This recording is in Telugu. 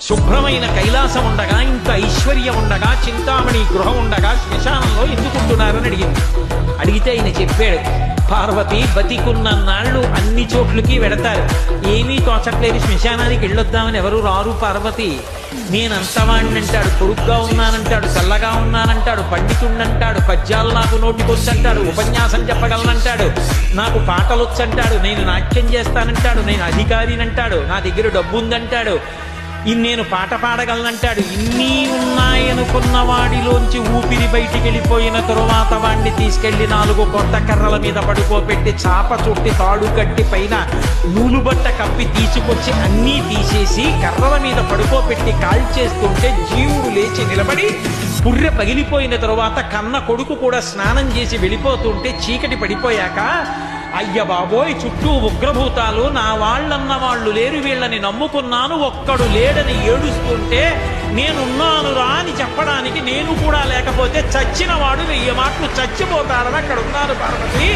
శుభ్రమైన కైలాసం ఉండగా, ఇంత ఐశ్వర్యం ఉండగా, చింతామణి గృహం ఉండగా శ్మశానంలో ఎందుకుంటున్నారని అడిగింది. అడిగితే ఆయన చెప్పాడు, పార్వతి బతికున్న నాళ్ళు అన్ని చోట్లకి వెడతారు, ఏమీ తోచట్లేదు, శ్మశానానికి వెళ్ళొద్దామని ఎవరు రారు పార్వతి. నేనంతవాణ్ణంటాడు, పొరుగ్గా ఉన్నానంటాడు, చల్లగా ఉన్నానంటాడు, పండితుండంటాడు, పద్యాలు నాకు నోటికొచ్చంటాడు, ఉపన్యాసం చెప్పగలనంటాడు, నాకు పాటలొచ్చంటాడు, నేను నాట్యం చేస్తానంటాడు, నేను అధికారినంటాడు, నా దగ్గర డబ్బు ఉందంటాడు, నేను పాట పాడగలనంటాడు. ఇన్ని ఉన్నాయనుకున్న వాడిలోంచి ఊపిరి బయటికి వెళ్ళిపోయిన తరువాత వాడిని తీసుకెళ్లి 4 కొత్త కర్రల మీద పడుకోబెట్టి చాప చుట్టి తాడు కట్టి పైన నూలుబట్ట కప్పి తీసుకొచ్చి అన్నీ తీసేసి కర్రల మీద పడుకోబెట్టి కాల్చేస్తుంటే జీవుడు లేచి నిలబడి పుర్రె పగిలిపోయిన తరువాత కన్న కొడుకు కూడా స్నానం చేసి వెళ్ళిపోతుంటే చీకటి పడిపోయాక, అయ్య బాబోయ్ చుట్టూ ఉగ్రభూతాలు, నా వాళ్ళన్న వాళ్ళు లేరు, వీళ్ళని నమ్ముకున్నాను, ఒక్కడు లేడని ఏడుస్తుంటే నేనున్నాను రా అని చెప్పడానికి నేను కూడా లేకపోతే చచ్చిన వాడు 1000 మాటలు చచ్చిపోతాడని అక్కడ ఉన్నాను పార్వతి.